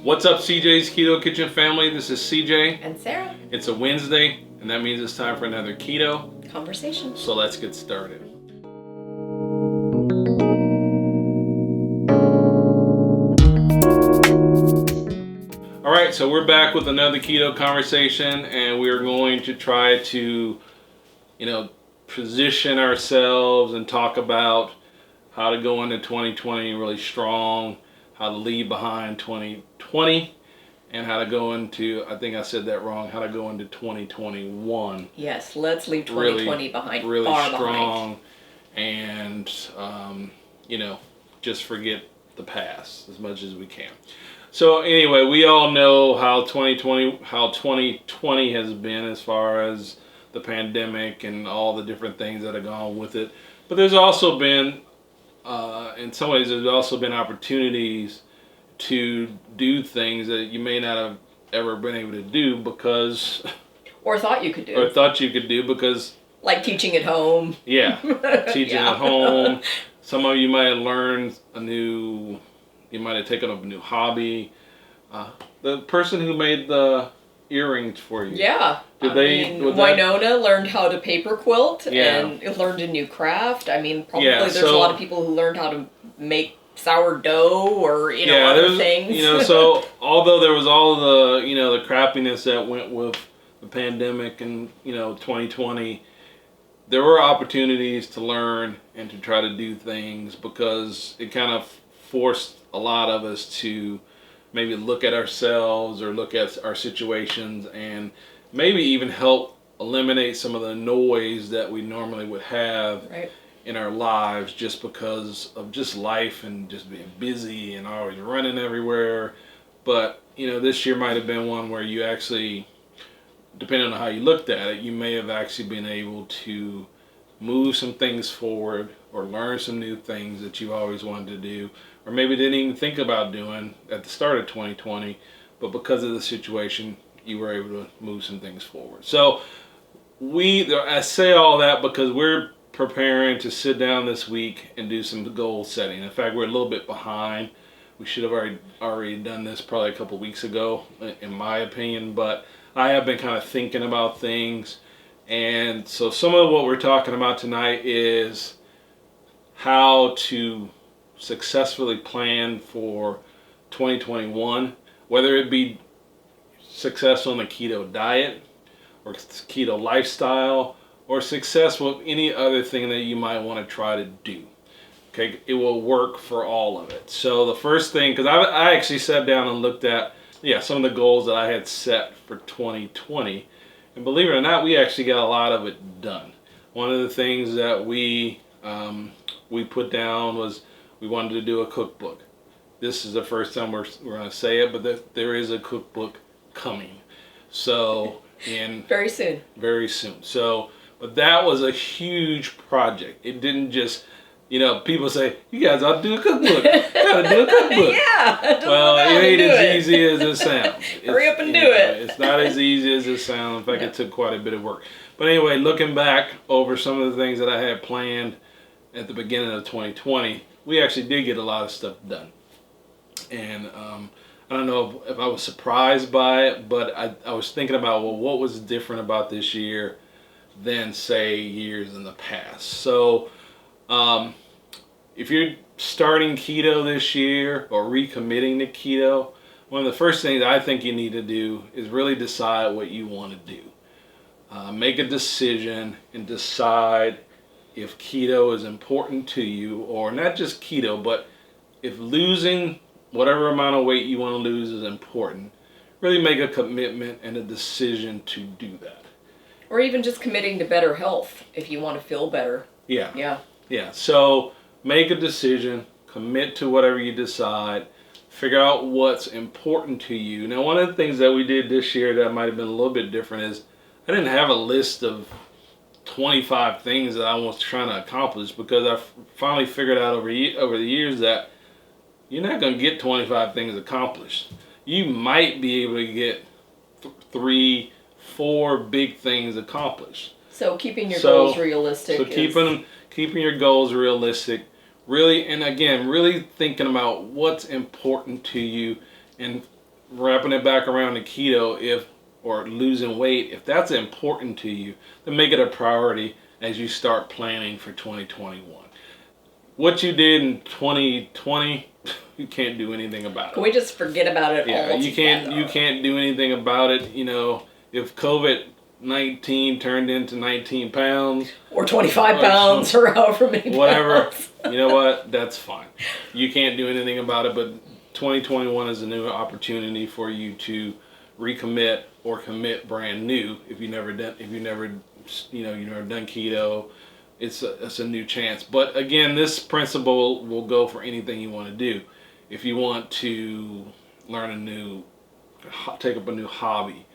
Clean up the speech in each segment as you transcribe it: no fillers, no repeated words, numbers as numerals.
What's up, CJ's Keto Kitchen family? This is CJ. And Sarah. It's a Wednesday, and that means it's time for another Keto Conversation. So let's get started. All right, so we're back with another Keto Conversation, and we're going to try to, position ourselves and talk about how to go into 2020 really strong, how to leave behind 2020, and how to go into, I think I said that wrong, how to go into 2021. Yes, let's leave 2020 behind, really far strong, behind. And, just forget the past as much as we can. So anyway, we all know how 2020 has been as far as the pandemic and all the different things that have gone with it. But there's also been, in some ways, there's also been opportunities to do things that you may not have ever been able to do because... Or thought you could do. Because... Like teaching at home. Yeah, teaching at home. Some of you might have learned you might have taken up a new hobby. The person who made the earrings for you. Yeah. Winona learned how to paper quilt and learned a new craft. Probably there's a lot of people who learned how to make sourdough or, other things. So although there was all the, the crappiness that went with the pandemic and, 2020, there were opportunities to learn and to try to do things because it kind of forced a lot of us to maybe look at ourselves or look at our situations and maybe even help eliminate some of the noise that we normally would have in our lives just because of just life and just being busy and always running everywhere. But, this year might have been one where you actually, depending on how you looked at it, you may have actually been able to move some things forward or learn some new things that you always wanted to do, or maybe didn't even think about doing at the start of 2020, but because of the situation, you were able to move some things forward. So I say all that because we're preparing to sit down this week and do some goal setting. In fact, we're a little bit behind. We should have already done this probably a couple weeks ago, in my opinion, but I have been kind of thinking about things. And so some of what we're talking about tonight is how to successfully plan for 2021, whether it be successful in a keto diet or keto lifestyle or successful with any other thing that you might want to try to do. Okay, it will work for all of it. So the first thing, because I actually sat down and looked at some of the goals that I had set for 2020, and believe it or not, we actually got a lot of it done. One of the things that we put down was we wanted to do a cookbook. This is the first time we're going to say it, but there is a cookbook coming. So very soon. So, but that was a huge project. It didn't just, people say, you guys ought to do a cookbook. You got to do a cookbook. Yeah. Well, it ain't as easy as it sounds. Hurry up and do it. It's not as easy as it sounds. In fact, it took quite a bit of work. But anyway, looking back over some of the things that I had planned at the beginning of 2020, we actually did get a lot of stuff done. And I don't know if I was surprised by it, but I was thinking about, what was different about this year than, say, years in the past. So if you're starting keto this year or recommitting to keto, one of the first things I think you need to do is really decide what you want to do. Make a decision and decide if keto is important to you, or not just keto, but if losing whatever amount of weight you want to lose is important. Really make a commitment and a decision to do that. Or even just committing to better health if you want to feel better. Yeah. So make a decision, commit to whatever you decide, figure out what's important to you. Now, one of the things that we did this year that might have been a little bit different is I didn't have a list of 25 things that I was trying to accomplish, because I finally figured out over the years that you're not going to get 25 things accomplished. You might be able to get 3, 4 big things accomplished. So keeping your goals realistic. So keeping your goals realistic, really, and again, really thinking about what's important to you, and wrapping it back around to keto, or losing weight, if that's important to you, then make it a priority as you start planning for 2021. What you did in 2020, you can't do anything about it. Can we just forget about it altogether? You can't do anything about it. If COVID-19 turned into 19 pounds or 25 pounds or however many whatever, pounds. You know what? That's fine. You can't do anything about it, but 2021 is a new opportunity for you to recommit or commit brand new. If you've never done keto, it's a new chance. But again, this principle will go for anything you want to do. If you want to take up a new hobby,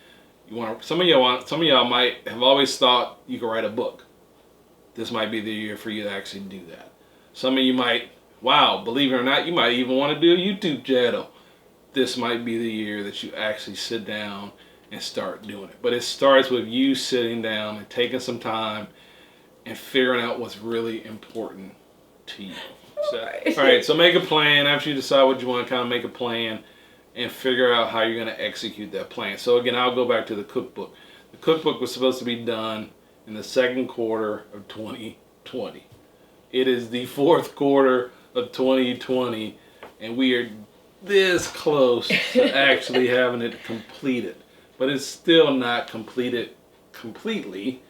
some of y'all might have always thought you could write a book. This might be the year for you to actually do that. Some of you might, believe it or not, you might even want to do a YouTube channel. This might be the year that you actually sit down and start doing it. But it starts with you sitting down and taking some time and figuring out what's really important to you. So, all right, so make a plan. After you decide what you want, kind of make a plan and figure out how you're going to execute that plan. So again, I'll go back to the cookbook. The cookbook was supposed to be done in the second quarter of 2020. It is the fourth quarter of 2020, and we are this close to actually having it completed. But it's still not completed completely,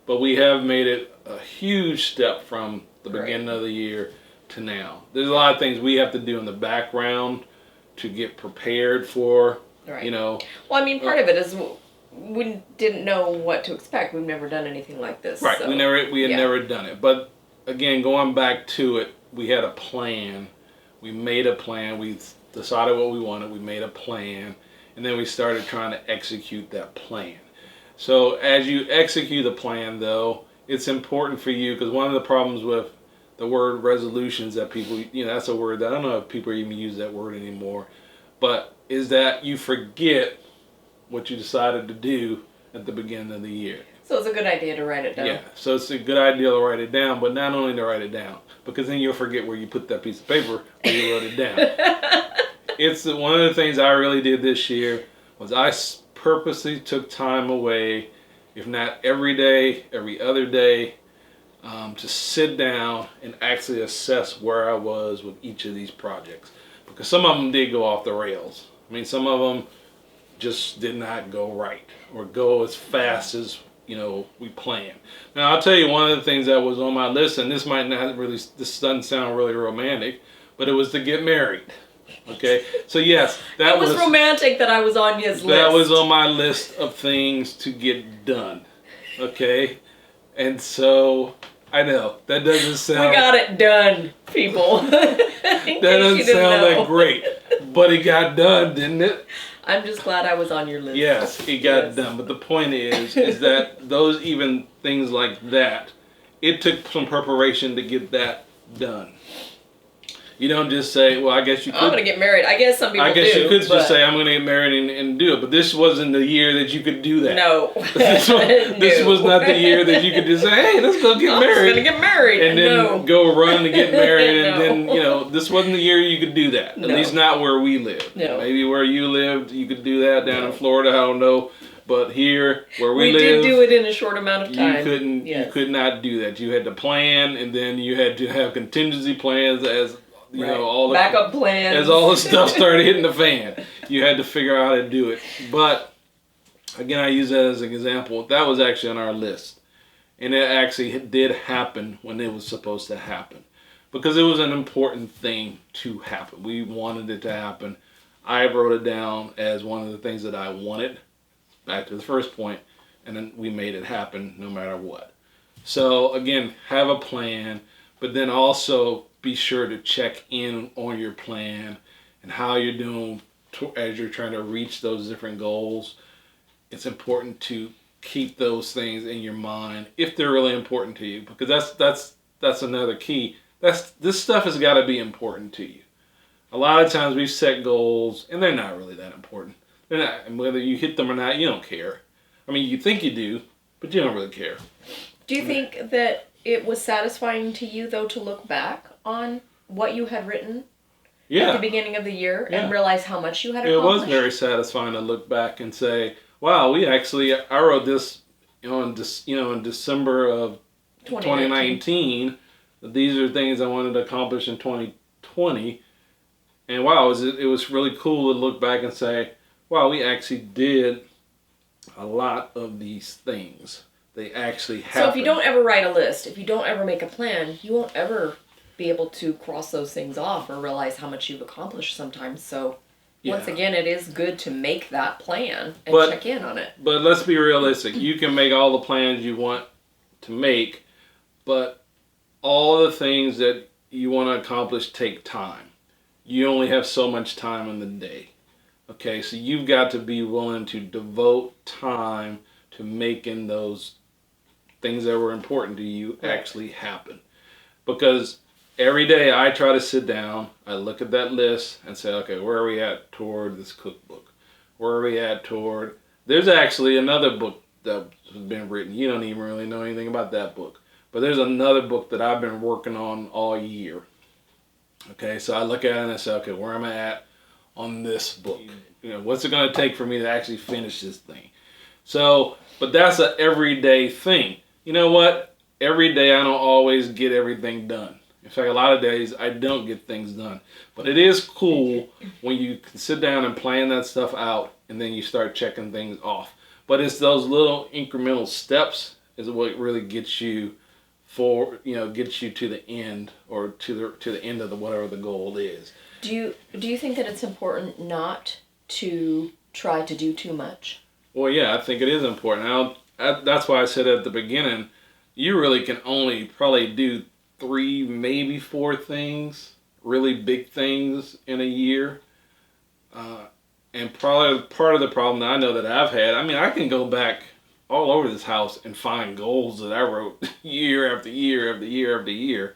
but we have made it a huge step from the beginning of the year to now. There's a lot of things we have to do in the background to get prepared for, Well, I mean, part of it is we didn't know what to expect. We've never done anything like this. Right, so. we had never done it. But again, going back to it, we had a plan. We made a plan. We decided what we wanted. We made a plan. And then we started trying to execute that plan. So as you execute the plan, though, it's important for you, because one of the problems with the word resolutions that people, that's a word that I don't know if people even use that word anymore, but is that you forget what you decided to do at the beginning of the year. So it's a good idea to write it down. Yeah, so it's a good idea to write it down, but not only to write it down, because then you'll forget where you put that piece of paper where you wrote it down. It's one of the things I really did this year was I purposely took time away, if not every day, every other day, to sit down and actually assess where I was with each of these projects. Because some of them did go off the rails. I mean, some of them just did not go right or go as fast as we planned. Now, I'll tell you one of the things that was on my list, and this doesn't sound really romantic, but it was to get married. Okay, so yes, it was romantic that I was on his list. That was on my list of things to get done. Okay, and so I know that doesn't sound. We got it done, people. That doesn't sound that great, but it got done, didn't it? I'm just glad I was on your list. Yes, it got done. But the point is that those even things like that, it took some preparation to get that done. You don't just say, well, I guess you could. I'm going to get married. I guess some people do. I guess you could just say, I'm going to get married and do it. But this wasn't the year that you could do that. No. This was not the year that you could just say, hey, let's go get married. I'm going to get married. And then go run to get married. And then, this wasn't the year you could do that. At least not where we live. No. Maybe where you lived, you could do that down in Florida. I don't know. But here, where we live, did do it in a short amount of time. You could not do that. You had to plan, and then you had to have contingency plans as all the backup plans. As all the stuff started hitting the fan, you had to figure out how to do it. But again, I use that as an example. That was actually on our list, and it actually did happen when it was supposed to happen, because it was an important thing to happen. We wanted it to happen. I wrote it down as one of the things that I wanted. Back to the first point, and then we made it happen no matter what. So again, have a plan, but then also be sure to check in on your plan and how you're doing as you're trying to reach those different goals. It's important to keep those things in your mind if they're really important to you, because that's another key. This stuff has got to be important to you. A lot of times we set goals and they're not really that important. They're not, and whether you hit them or not, you don't care. I mean, you think you do, but you don't really care. Do you think that it was satisfying to you, though, to look back on what you had written at the beginning of the year and realize how much you had accomplished. It was very satisfying to look back and say, wow, I wrote this in December of 2019. These are things I wanted to accomplish in 2020. And wow, it was really cool to look back and say, wow, we actually did a lot of these things. They actually happened. So if you don't ever write a list, if you don't ever make a plan, you won't ever be able to cross those things off or realize how much you've accomplished sometimes. So once again, it is good to make that plan and check in on it. But let's be realistic. You can make all the plans you want to make, but all the things that you want to accomplish take time. You only have so much time in the day. Okay, so you've got to be willing to devote time to making those things that were important to you actually happen. Because every day I try to sit down, I look at that list and say, okay, where are we at toward this cookbook? Where are we at toward... There's actually another book that has been written. You don't even really know anything about that book. But there's another book that I've been working on all year. Okay, so I look at it and I say, okay, where am I at on this book? What's it going to take for me to actually finish this thing? So, but that's an everyday thing. You know what? Every day I don't always get everything done. In fact, a lot of days I don't get things done. But it is cool when you can sit down and plan that stuff out and then you start checking things off. But it's those little incremental steps is what really gets you gets you to the end or to the end of whatever the goal is. Do you think that it's important not to try to do too much? Well, yeah, I think it is important. That's why I said at the beginning, you really can only probably do 3, maybe 4 things, really big things in a year. And probably part of the problem that I know that I've had, I can go back all over this house and find goals that I wrote year after year after year after year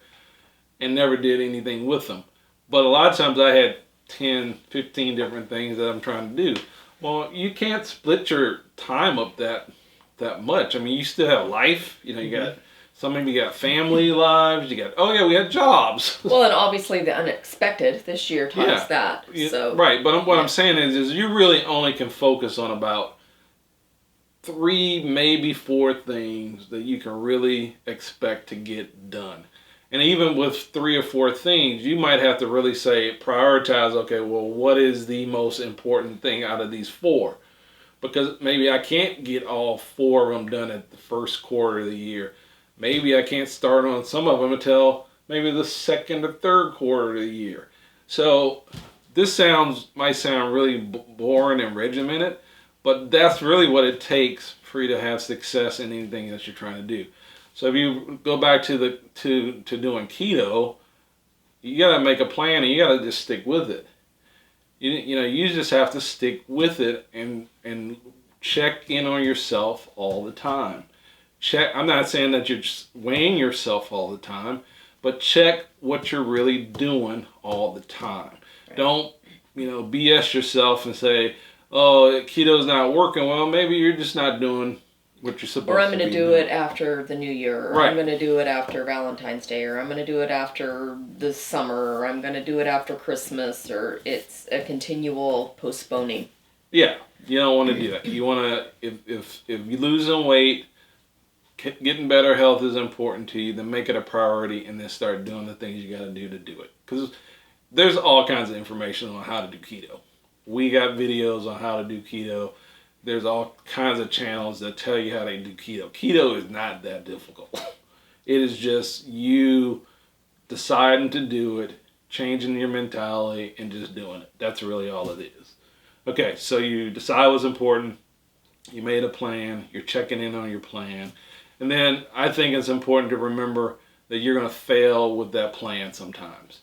and never did anything with them. But a lot of times I had 10, 15 different things that I'm trying to do. Well, you can't split your time up that much. You still have life. You got some of you got family lives. You got we had jobs. Well, and obviously the unexpected this year taught that. So right, but what I'm saying is you really only can focus on about 3, maybe 4 things that you can really expect to get done. And even with 3 or 4 things, you might have to really say, prioritize, okay, well, what is the most important thing out of these 4? Because maybe I can't get all 4 of them done at the first quarter of the year. Maybe I can't start on some of them until maybe the second or third quarter of the year. So this might sound really boring and regimented, but that's really what it takes for you to have success in anything that you're trying to do. So if you go back to doing keto, you got to make a plan and you got to just stick with it. You just have to stick with it and check in on yourself all the time. I'm not saying that you're just weighing yourself all the time, but check what you're really doing all the time. Right. Don't BS yourself and say, oh, keto's not working. Well, maybe you're just not doing what you're supposed to be. Or I'm going to do it after the new year. Or I'm going to do it after Valentine's Day. Or I'm going to do it after the summer. Or I'm going to do it after Christmas. Or it's a continual postponing. Yeah, you don't want to do that. You want to, if you lose some weight, getting better health is important to you, then make it a priority and then start doing the things you got to do it. Because there's all kinds of information on how to do keto. We got videos on how to do keto. There's all kinds of channels that tell you how to do keto. Keto is not that difficult. It is just you deciding to do it, changing your mentality, and just doing it. That's really all it is. Okay, so you decide what's important. You made a plan. You're checking in on your plan. And then I think it's important to remember that you're going to fail with that plan sometimes.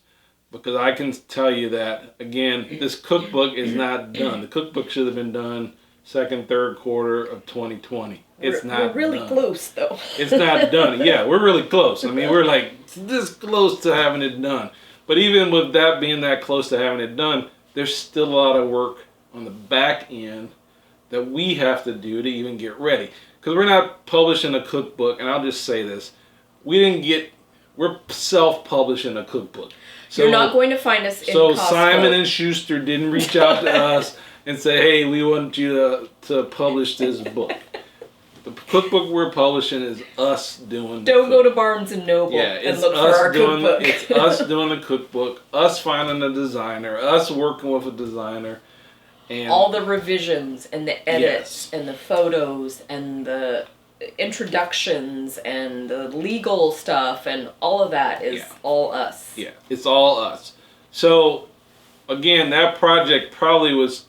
Because I can tell you that, again, this cookbook is not done. The cookbook should have been done second, third quarter of 2020. It's not We're really done. Close, though. It's not done. Yeah, we're really close. We're like this close to having it done. But even with that being that close to having it done, there's still a lot of work on the back end that we have to do to even get ready. Because we're not publishing a cookbook, and I'll just say this. We we're self-publishing a cookbook. So, you're not going to find us in So Costco. Simon and Schuster didn't reach out to us and say, "Hey, we want you to publish this book." The cookbook we're publishing is us doing. Don't go to Barnes and Noble and look for our cookbook. It's us doing the cookbook, us finding a designer, us working with a designer, and all the revisions and the edits and the photos and the introductions and the legal stuff and all of that is all us. Yeah, it's all us. So, again, that project probably was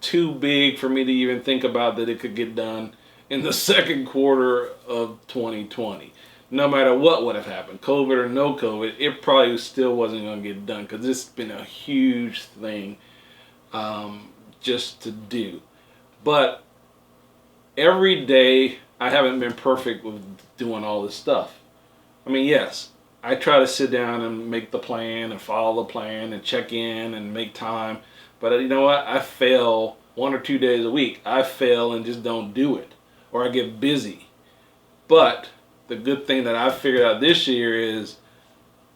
too big for me to even think about that it could get done in the second quarter of 2020. No matter what would have happened, COVID or no COVID, it probably still wasn't going to get done because it's been a huge thing just to do. But every day, I haven't been perfect with doing all this stuff. I mean, yes, I try to sit down and make the plan and follow the plan and check in and make time. But you know what? I fail 1 or 2 days a week. I fail and just don't do it. Or I get busy. But the good thing that I figured out this year is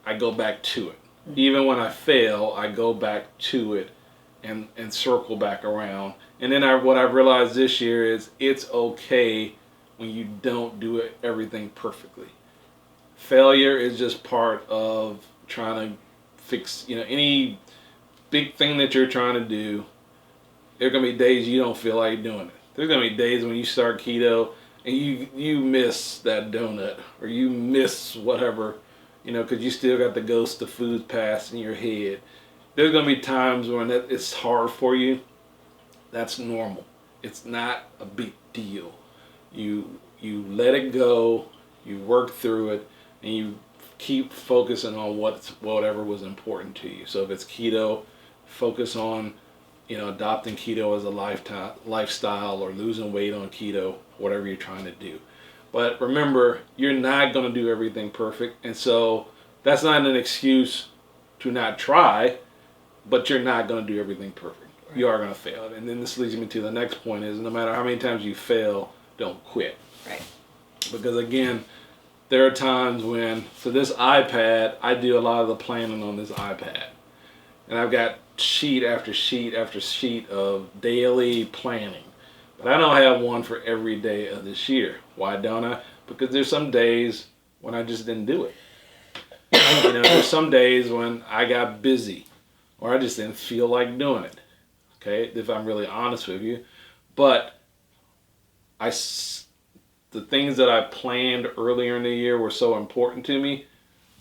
I go back to it. Even when I fail, I go back to it and circle back around. And then what I've realized this year is it's okay when you don't do everything perfectly. Failure is just part of trying to fix, any big thing that you're trying to do. There are going to be days you don't feel like doing it. There's going to be days when you start keto and you miss that donut or you miss whatever, because you still got the ghost of food past in your head. There's going to be times when it's hard for you. That's normal. It's not a big deal. You let it go, you work through it, and you keep focusing on whatever was important to you. So if it's keto, focus on adopting keto as a lifestyle or losing weight on keto, whatever you're trying to do. But remember, you're not going to do everything perfect. And so that's not an excuse to not try, but you're not going to do everything perfect. Right. You are going to fail. And then this leads me to the next point is no matter how many times you fail, don't quit. Right. Because again, there are times when, so this iPad, I do a lot of the planning on this iPad. And I've got sheet after sheet after sheet of daily planning. But I don't have one for every day of this year. Why don't I? Because there's some days when I just didn't do it. There's some days when I got busy or I just didn't feel like doing it. Okay, if I'm really honest with you. But the things that I planned earlier in the year were so important to me,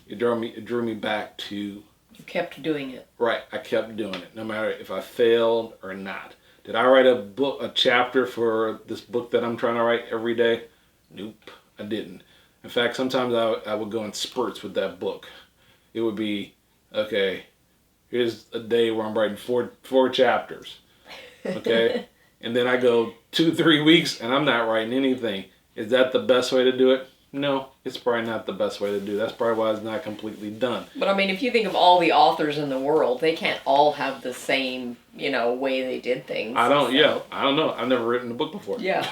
it drew me back to. You kept doing it. Right, I kept doing it, no matter if I failed or not. Did I write a chapter for this book that I'm trying to write every day? Nope, I didn't. In fact, sometimes I would go in spurts with that book. It would be, okay, here's a day where I'm writing four chapters, okay? And then I go 2-3 weeks and I'm not writing anything. Is that the best way to do it? No, it's probably not the best way to do it. That's probably why it's not completely done. But I mean, if you think of all the authors in the world, they can't all have the same, way they did things. I don't know. I've never written a book before. Yeah.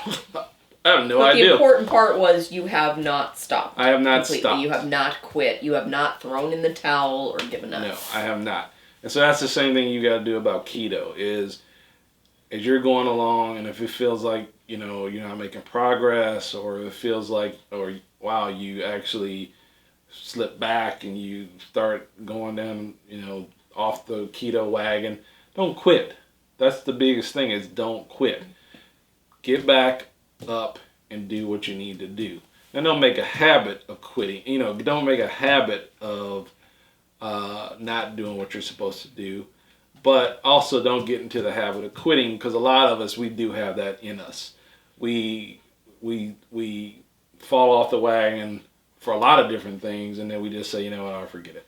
I have no idea. The important part was you have not stopped. I have not completely. stopped. You have not quit. You have not thrown in the towel or given up. No, I have not. And so that's the same thing you got to do about keto is as you're going along and if it feels like, you're not making progress or it feels like, wow, you actually slip back and you start going down, off the keto wagon, don't quit. That's the biggest thing is don't quit. Get back up and do what you need to do. And don't make a habit of quitting. Don't make a habit of not doing what you're supposed to do. But also don't get into the habit of quitting because a lot of us, we do have that in us. We fall off the wagon for a lot of different things and then we just say, I'll forget it.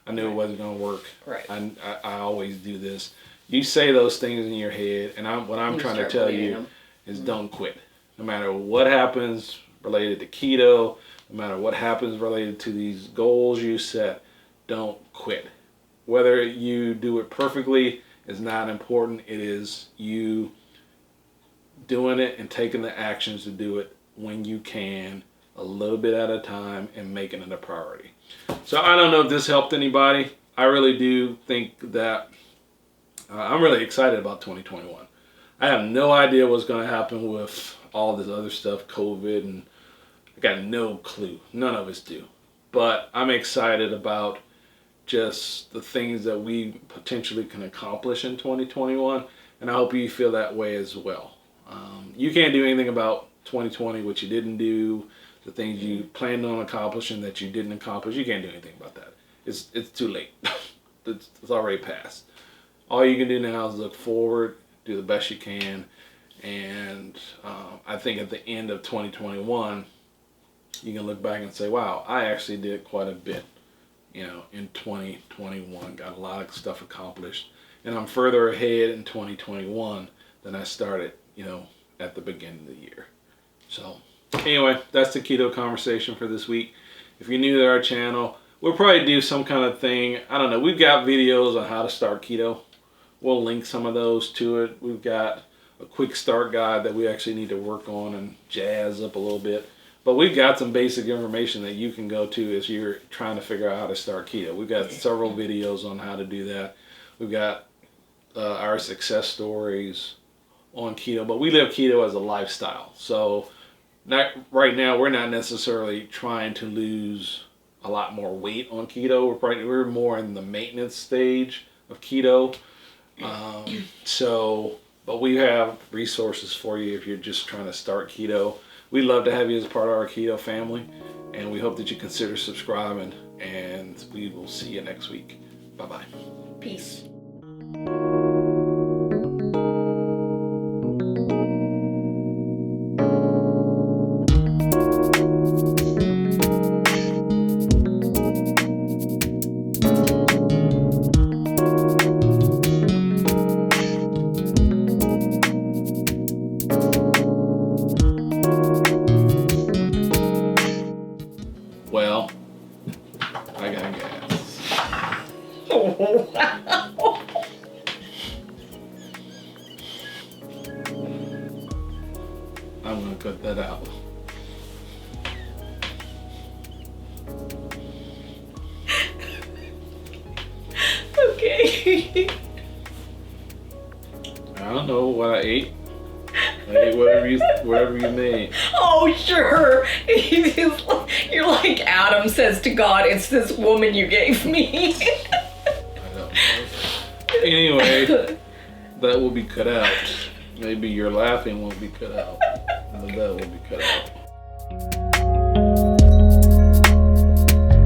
I knew it wasn't going to work. Right. I always do this. You say those things in your head and what I'm trying to tell you is don't quit. No matter what happens related to keto, no matter what happens related to these goals you set, don't quit. Whether you do it perfectly is not important. It is you doing it and taking the actions to do it when you can, a little bit at a time, and making it a priority. So I don't know if this helped anybody. I really do think that I'm really excited about 2021. I have no idea what's going to happen with all this other stuff, COVID, and I got no clue. None of us do. But I'm excited about just the things that we potentially can accomplish in 2021, and I hope you feel that way as well. You can't do anything about 2020, what you didn't do, the things you planned on accomplishing that you didn't accomplish. You can't do anything about that. It's too late. It's already passed. All you can do now is look forward, do the best you can, and I think at the end of 2021, you can look back and say, wow, I actually did quite a bit, in 2021, got a lot of stuff accomplished, and I'm further ahead in 2021 than I started, at the beginning of the year. So anyway, that's the Keto Conversation for this week. If you're new to our channel, we'll probably do some kind of thing. I don't know. We've got videos on how to start keto. We'll link some of those to it. We've got a quick start guide that we actually need to work on and jazz up a little bit. But we've got some basic information that you can go to as you're trying to figure out how to start keto. We've got several videos on how to do that. We've got our success stories on keto, but we live keto as a lifestyle. So right now, we're not necessarily trying to lose a lot more weight on keto. We're more in the maintenance stage of keto. But we have resources for you if you're just trying to start keto. We'd love to have you as part of our keto family, and we hope that you consider subscribing, and we will see you next week. Bye-bye. Peace. Well, I got gas. Oh, wow. I'm going to cut that out. Okay. I don't know what I ate. I ate whatever you made. Oh, sure. You're like Adam says to God, it's this woman you gave me. I don't know. Anyway, that will be cut out. Maybe your laughing won't be cut out. But that will be cut out.